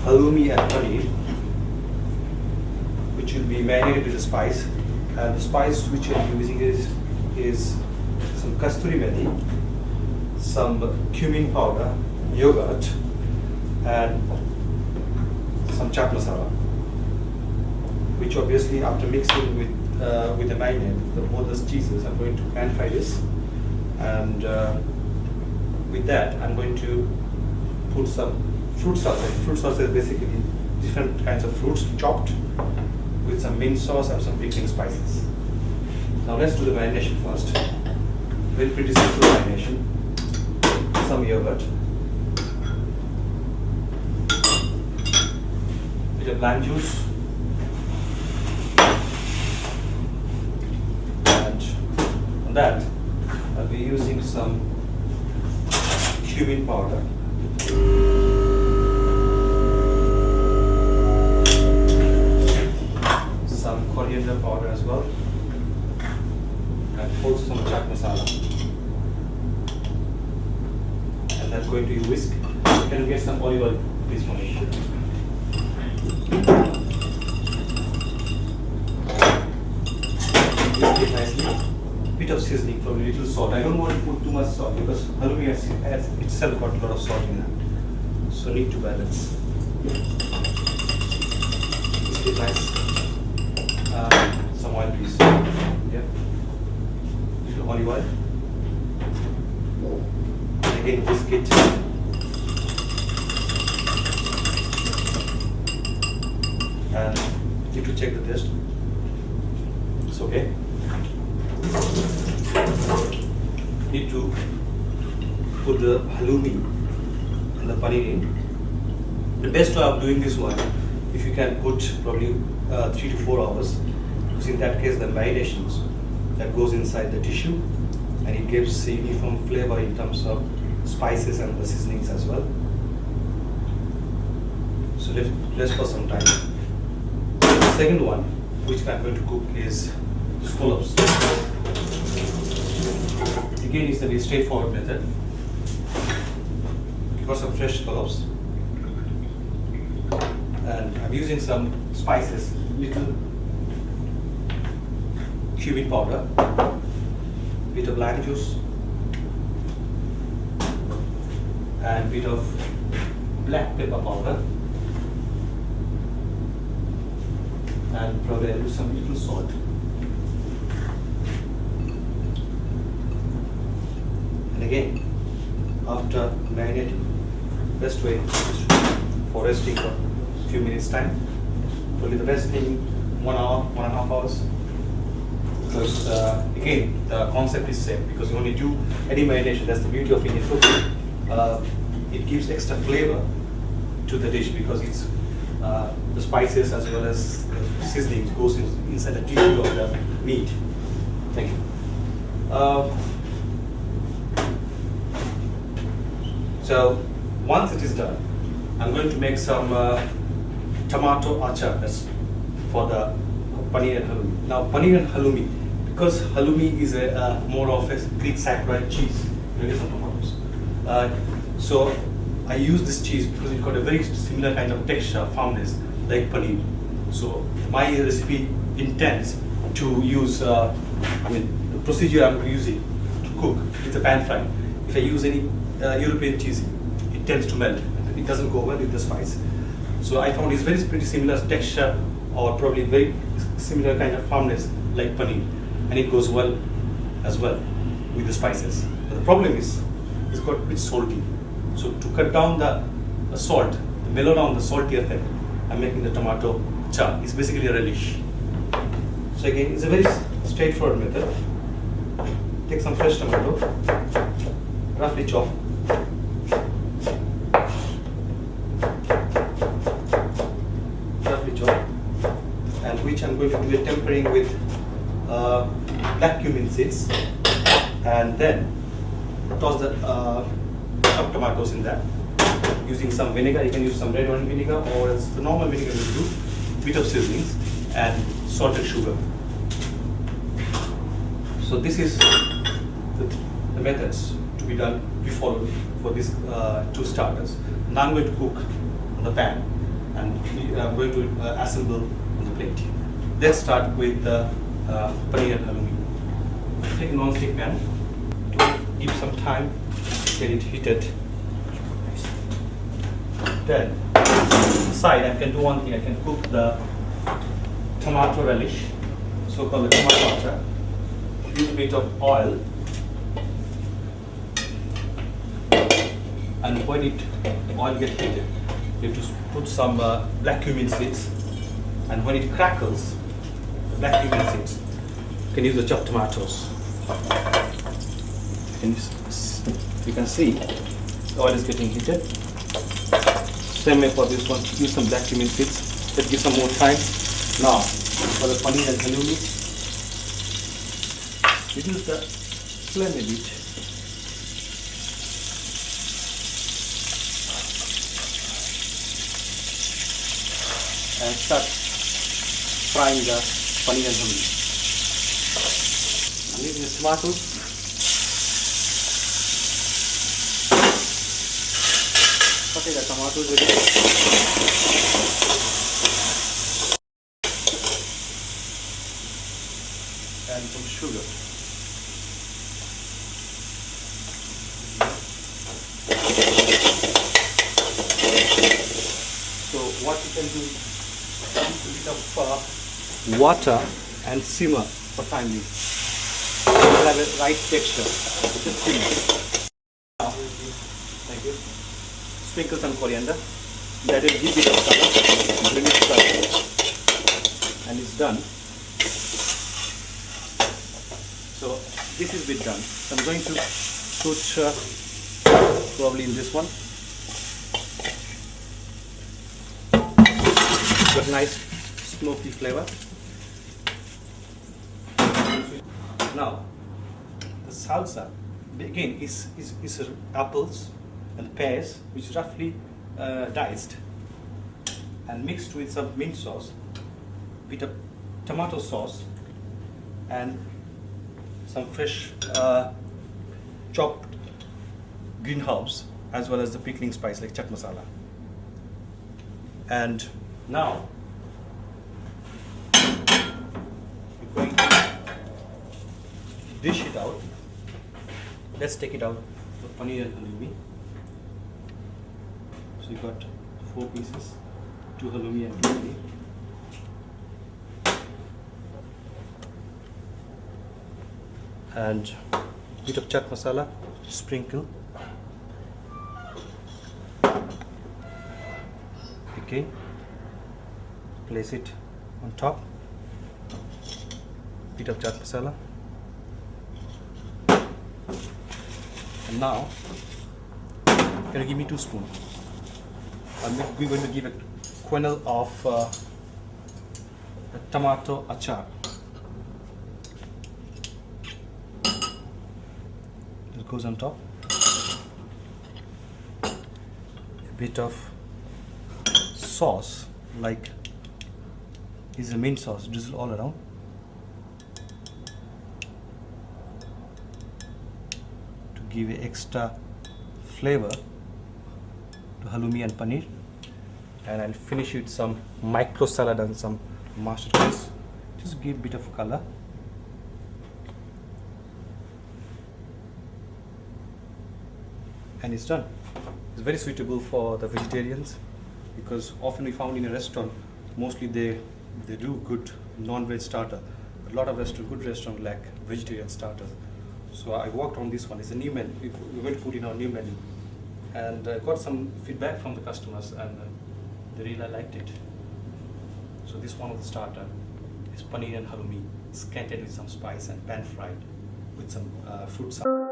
halloumi and paneer, which will be marinated with a spice. And the spice which I'm using is some kasturi methi, some cumin powder, yogurt, and some chaat masala, which obviously after mixing with the marinade, both the cheeses, I'm going to pan fry this, and with that I'm going to put some fruit salsa. Fruit salsa is basically different kinds of fruits chopped with some mint sauce and some pickling spices. Now let's do the marination first. Very pretty simple marination. Some yogurt, bit of lime juice, and on that I'll be using some cumin powder, some coriander powder as well, and also some chaat masala. And that's going to be whisk. Can you get some olive oil, please, for me? Whisk it nicely. Bit of seasoning, probably little salt. I don't want to put too much salt because halloumi has itself got a lot of salt in it, so need to balance. Whisk it nice. Some oil, please. Yeah. Little olive oil. Again, whisk it. And need to check the taste. It's okay. Need to put the halloumi and the paneer in. The best way of doing this one, if you can put probably 3 to 4 hours, because in that case the marinations that goes inside the tissue, and it gives a uniform flavor in terms of spices and the seasonings as well. So let's for some time. The second one, which I'm going to cook, is scallops. Again, it's a very straightforward method. Got some fresh scallops, and I'm using some spices, little cumin powder, bit of lime juice, and bit of black pepper powder, and probably I'll use some little salt. And again, after marinating, best way is for resting for a few minutes time. Probably the best thing 1 hour, 1.5 hours. Because again, the concept is same, because you only do any marination. That's the beauty of Indian cooking. It gives extra flavor to the dish because it's the spices as well as the seasoning goes inside the tissue of the meat. Thank you. So once it is done, I'm going to make some tomato achar. That's for the paneer and halloumi. Now paneer and halloumi, because halloumi is a more of a Greek saccharide cheese. There is some tomatoes. So I use this cheese because it got a very similar kind of texture, firmness, like paneer. So my recipe intends to use, the procedure I'm using to cook, it's a pan fry. If I use any European cheese, it tends to melt. It doesn't go well with the spice. So I found it's pretty similar texture, or probably very similar kind of firmness like paneer, and it goes well as well with the spices. But the problem is, it's got a bit salty. So to cut down the salt, to mellow down the salty effect, I'm making the tomato char. It's basically a relish. So again, it's a very straightforward method. Take some fresh tomato, roughly chop. And which I'm going to do a tempering with black cumin seeds, and then toss the chopped tomatoes in that. Using some vinegar, you can use some red wine vinegar, or else the normal vinegar will do. Bit of seasonings and salted sugar. So this is the methods to be done, be followed for these two starters. Now I'm going to cook on the pan and I'm going to assemble on the plate. Let's start with the paneer and halloumi. Take a non-stick pan. Give some time, get it heated. Then, side I can do one thing. I can cook the tomato relish, so-called the tomato achar. Use a bit of oil, and when the oil gets heated, you have to put some black cumin seeds, and when it crackles, the black cumin seeds, you can use the chopped tomatoes. You can see the oil is getting heated. Same way for this one, use some black cumin seeds. Let's give some more time. Now, for the paneer and halloumi, reduce the flame a bit. And start frying the paneer and halloumi. I'm using the tomatoes. Saute the tomatoes with it. And some sugar. So what you can do, a bit of water and simmer for time being. You will have a right texture. Just simmer. Thank you. Sprinkle some coriander. That will give it a color. Bring it color. And it's done. So this is bit done. So I'm going to put probably in this one. Got nice smoky flavor. Now the salsa again is apples and pears, which is roughly diced and mixed with some mint sauce, bit of tomato sauce, and some fresh chopped green herbs, as well as the pickling spice like chaat masala. And now we're going to dish it out. Let's take it out, the paneer and halloumi. So you got 4 pieces, 2 halloumi and 2 paneer. And bit of chaat masala, sprinkle. Okay, place it on top. Bit of chaat masala. And now, can you give me 2 spoons? We're going to give a kernel of tomato achar. It goes on top. A bit of sauce, like this is a mint sauce, drizzle all around. To give a extra flavor to halloumi and paneer. And I'll finish with some micro salad and some mustard cheese. Just give a bit of color. And it's done. It's very suitable for the vegetarians, because often we found in a restaurant, mostly they do good non-veg starter. A lot of good restaurants lack vegetarian starters. So I worked on this one. It's a new menu. We're going to put in our new menu. And got some feedback from the customers, and they really liked it. So this one of the starter is paneer and halloumi, scanted with some spice and pan fried with some fruit salad.